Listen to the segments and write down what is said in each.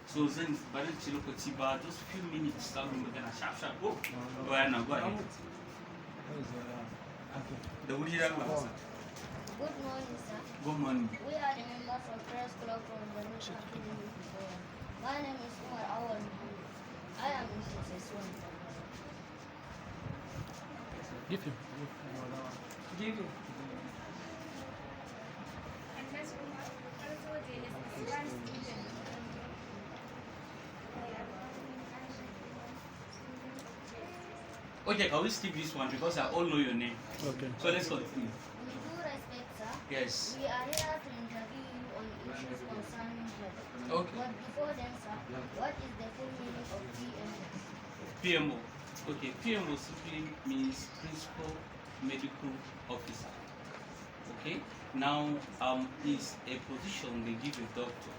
So then, but then just few minutes, start magana sharp. Oh, yeah, now go ahead. The woody Good morning, sir. Good morning. We are the members of Press Club from the National Academy Fufore. My name is Umar Awal. I am in SS1. Give him. Give him. And that's Umar. Also, there is one student. Okay, can we skip this one because I all know your name? Okay. So let's continue. With due respect, sir, Yes. we are here to interview you on issues concerning health. Okay. But before then, sir, what is the full meaning of PMO? PMO. Okay, PMO simply means Principal Medical Officer. Okay. Now, is a position they give a doctor.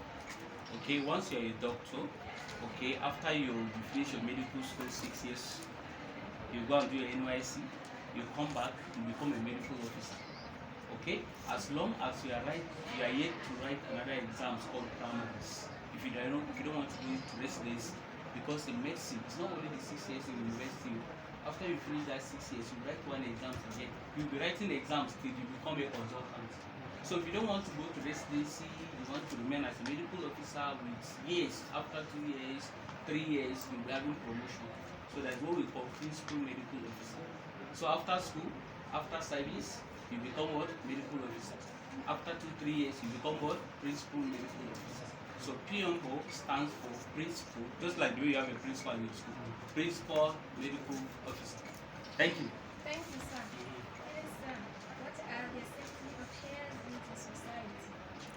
Okay, once you're a doctor, okay, after you finish your medical school 6 years, you go and do your NYC, you come back, you become a medical officer. Okay, as long as you are yet to write another exam called primaries. If you don't want to do it to residence, because in medicine it's not only the 6 years in university. After you finish that 6 years, you write one exam again. You'll be writing exams till you become a consultant. So if you don't want to go to residency, you want to remain as a medical officer with years. After 2 years, 3 years, you'll be having promotion. So that's what we call principal medical officer. So after school, after service, you become what? Medical officer. After 2-3 years, you become what? Principal medical officer. So PMO stands for principal, just like the way you have a principal in your school. Principal medical officer. Thank you. Thank you, sir. Yes, sir. What are the safety of shares in the society?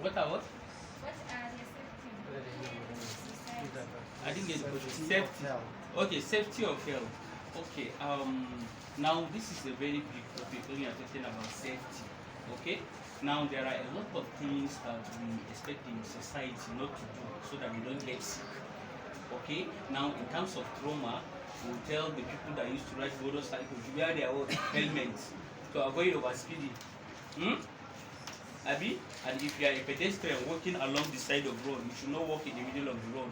What are what? What are the safety of shares in the society? I didn't get the question. Safety. Okay, safety of health. Okay, now this is a very big topic when you are talking about safety. Okay, now there are a lot of things that we expect in society not to do so that we don't get sick. Okay, now in terms of trauma, we'll tell the people that used to ride motorcycles to wear their own helmets to avoid overspeeding. Abi, and if you are a pedestrian walking along the side of the road, you should not walk in the middle of the road,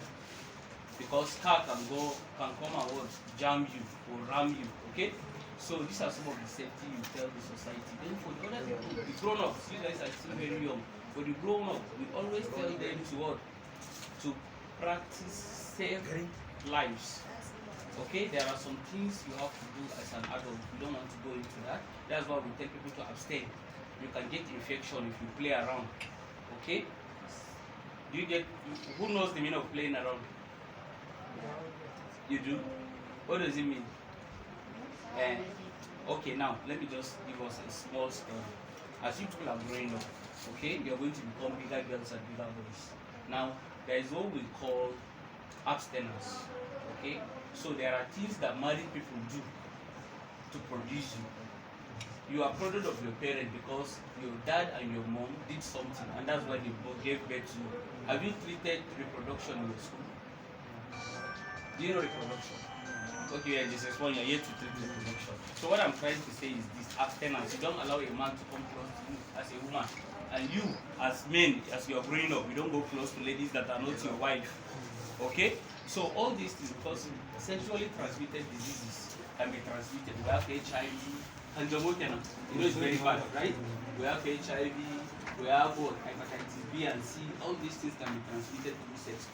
because car can come and what, jam you or ram you. Okay, so these are some of the safety you tell the society. Then for the other people, the grown-ups, you guys are still very young. For the grown-up, we always tell them to what? To practice safe lives. Okay, there are some things you have to do as an adult. We don't want to go into that. That's why we tell people to abstain. You can get infection if you play around. Okay, who knows the meaning of playing around? You do? What does it mean? Okay, now let me just give us a small story. As you people are growing up, okay, you're going to become bigger girls and bigger boys. Now, there is what we call abstinence. Okay, so there are things that married people do to produce you. You are product of your parent because your dad and your mom did something, and that's why they both gave birth to you. Have you treated reproduction in your school? Do you know reproduction? Okay, yeah, this is one you're yet to treat reproduction. So what I'm trying to say is this: abstinence. You don't allow a man to come close to you as a woman, and you as men, as you're growing up, you don't go close to ladies that are not your wife. Okay? So all these things, because sexually transmitted diseases can be transmitted. We have HIV, and you know it's very bad, right? We have HIV, we have what? Hepatitis B and C. All these things can be transmitted through sex.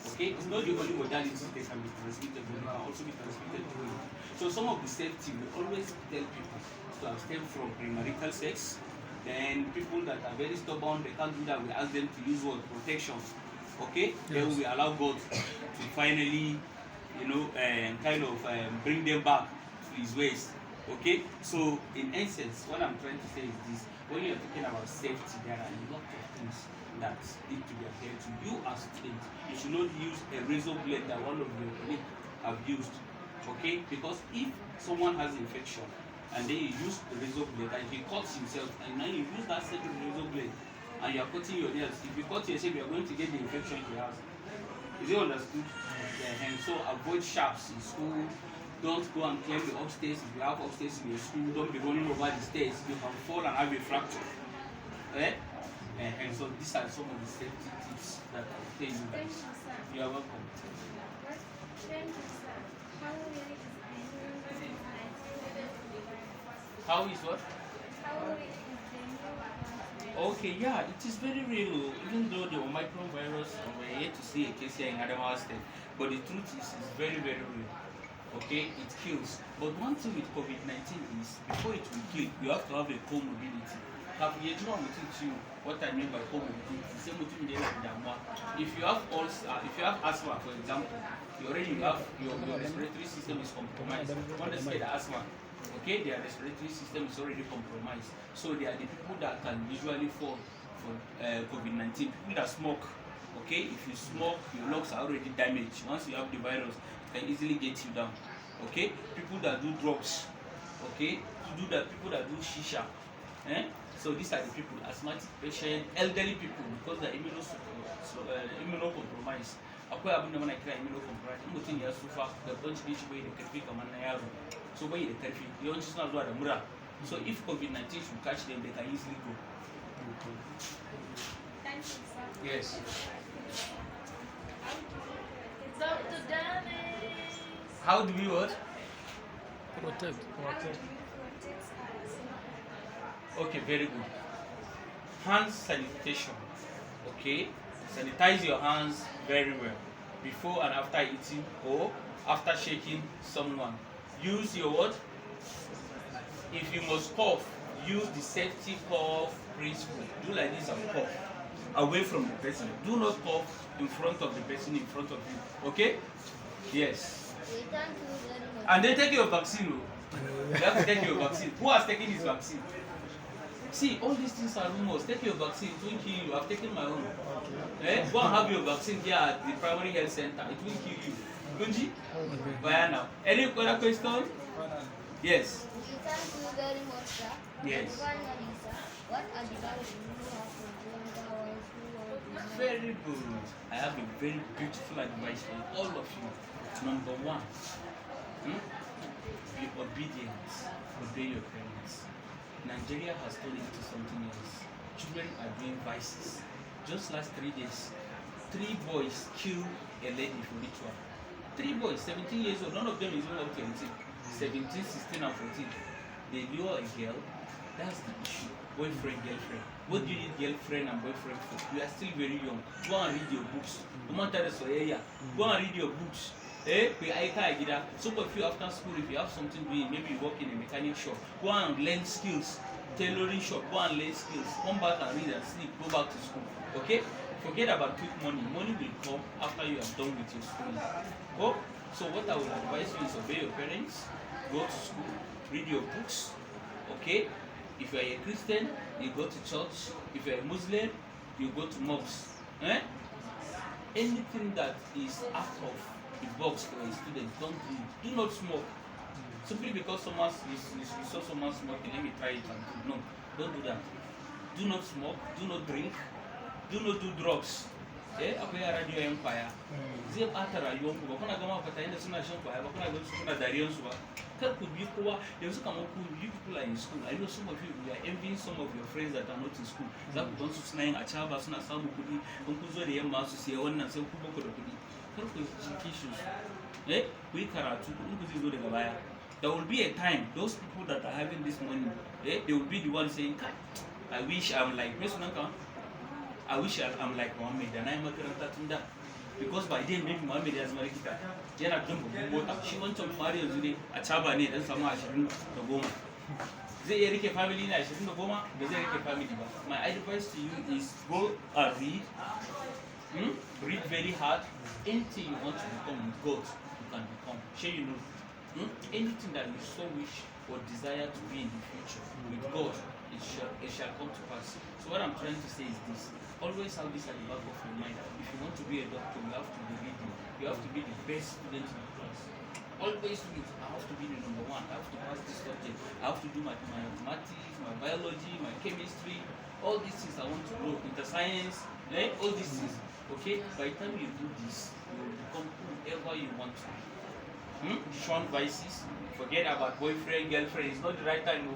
Okay, it's not the only modality that can be transmitted, but it can also be transmitted through it. So some of the safety, we always tell people to abstain from premarital sex. Then people that are very stubborn, they can't do that, we ask them to use what? Protection. Okay, yes. Then we allow God to finally, bring them back to His ways. Okay, so in essence, what I'm trying to say is this: when you're talking about safety, there are a lot of things that need to be adhered to. You as a student, you should not use a razor blade that one of your colleagues have used. Okay, because if someone has infection and then you use the razor blade and he cuts himself, and now you use that same razor blade and you are cutting your nails, if you cut yourself, you are going to get the infection he has. Is it understood? Yeah. And so avoid sharps in school. Don't go and climb the upstairs. If you have upstairs in your school, don't be running over the stairs. You can fall and have a fracture. And so these are some of the safety tips that I will tell you Thank guys. you, sir. You are welcome. What? Thank you, sir. How will it is the new coronavirus? How is what? How will it is the new coronavirus? Okay, yeah, it is very real. Even though the Omicron virus, we're yet to see a case here in Adamawa State, but the truth is, it's very, very real. Okay, it kills. But one thing with COVID-19 is, before it will kill, you have to have a comorbidity. Have you know what I mean by comorbidity? Same with you. If you have if you have asthma, for example, you already have your respiratory system is compromised. When they say the asthma, okay, their respiratory system is already compromised. So they are the people that can usually fall for COVID-19. People that smoke, okay, if you smoke, your lungs are already damaged. Once you have the virus, it can easily get you down. Okay, people that do drugs, okay, people that do shisha, so these are the people, asthmatic patient, elderly people, because they're immunocompromised. Akwai abin da muna kira immunocompromised. In mutum ya sufa, garkuwar jikin shi bai da karfi kamar na yaro, so bai da karfi, yawanci suna zuwa da mura. So if COVID-19 should catch them, they can easily go. Thank you, sir. Yes. Dr. Dennis. How do we what? Protect. How do you protect us? Okay, very good. Hand sanitation. Okay, sanitize your hands very well before and after eating or after shaking someone. Use your what? If you must cough, use the safety cough principle. Do like this and cough away from the person. Do not cough in front of the person in front of you. Okay? Yes. We thank you very much. And then take your vaccine. Oh. You have to take your vaccine. Who has taken his vaccine? See, all these things are rumors. Take your vaccine. It won't kill you. I've taken my own. Go and have your vaccine here at the primary health center. It will kill you. Gunji? Bye now. Any other question? Yes. We thank you very much, sir. Yes. And finally, sir, what advice do you have for younger ones who want to learn? Very good. I have a very beautiful advice for all of you. Number one, be obedient. Obey your parents. Nigeria has turned into something else. Children are doing vices. Just last 3 days, 3 boys killed a lady for ritual. 3 boys, 17 years old, none of them is even up to 18. 17, 16, and 14. They lure a girl. That's the issue. Boyfriend, girlfriend. What do you need girlfriend and boyfriend for? You are still very young. Go and read your books. Go and read your books. Some of you after school, if you have something doing, maybe you work in a mechanic shop, go and learn skills. Tailoring shop, go and learn skills. Come back and read and sleep. Go back to school. Okay? Forget about quick money. Money will come after you are done with your schooling. Oh, so what I would advise you is obey your parents, go to school, read your books. Okay? If you are a Christian, you go to church. If you are a Muslim, you go to mosque. Anything that is out of the box for a student, don't do it. Do not smoke. Simply because you saw someone smoking, let me try it and do. No, don't do that. Do not smoke, do not drink, do not do drugs. Akwai yara da yawan kwaya zai bata rayuwarku ba kuna gama fata yadda suna shan kwaya ba kuna ganin su kuna dariyansu ba kar ku bi kowa yanzu kamar ku you people are in school. I know some of you are envying some of your friends that are not in school. Za ku gan su suna yin acaba suna samun kuɗi in ku zo da yamma su siya wannan sai ku baku da kuɗi kar ku ji kishin su ku yi karatu kuɗin ku zai zo daga baya. There will be a time those people that are having this money they will be the ones saying I wish I'm like I wish I'm like Muhammad and I'm makaranta tun da because by then maybe Muhammad ya zama likita yana jin babban mota shi wancan fari yanzu ne a caba ne dan samu 20 zai iya rike family na 20 ba zai rike family ba. My advice to you is go and read very hard. Anything you want to become with God you can become. Sure you know anything that you so wish or desire to be in the future with God it shall come to pass. So what I'm trying to say is this. Always have this at the back of your mind. If you want to be a doctor, you have to be reading. You have to be the best student in the class. Always read. I have to be the number one. I have to pass this subject. I have to do my mathematics, my biology, my chemistry. All these things I want to know. Inter science, all these things. Okay? By the time you do this, you will become whoever you want to be. Shun vices. Forget about boyfriend, girlfriend. It's not the right time. No.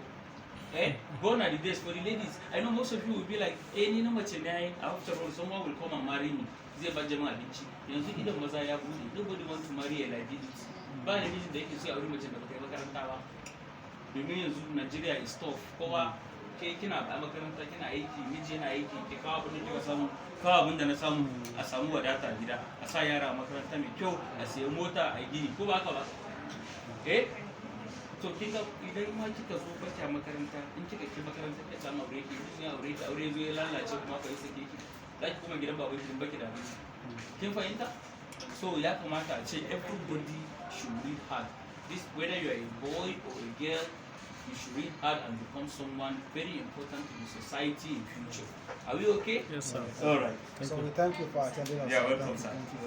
Gone are the days for the ladies. I know most of you will be like, ni na mace ne after all someone will come and marry me. Zai bar jama'a abinci. Yanzu idan maza ya bude, nobody want to marry a liability. Ba da mijin da yake so a wurin mace da ba ta yi makaranta ba. Domin yanzu Nigeria is tough. Kowa ke kina a makaranta kina aiki, miji yana aiki, ke kawo abin da kika samu, kawo abin da na samu, a samu wadata gida, a sa yara a makaranta mai kyau, a sayi mota, a gini, ko ba haka ba? To kinga idan ma kika zo baki a makaranta, in kika ki makaranta ki samu aure ki, in ya aure ki aure zo ya lalace kuma ka yi sake ki, zaki kuma gidan baban ki baki da abinci. Kin fahimta? So ya kamata a ce everybody should read hard. This whether you are a boy or a girl, you should read hard and become someone very important to the society in future. Are we okay? Yes, sir. All right. So we thank you for attending us. Yeah, welcome, sir. Thank you.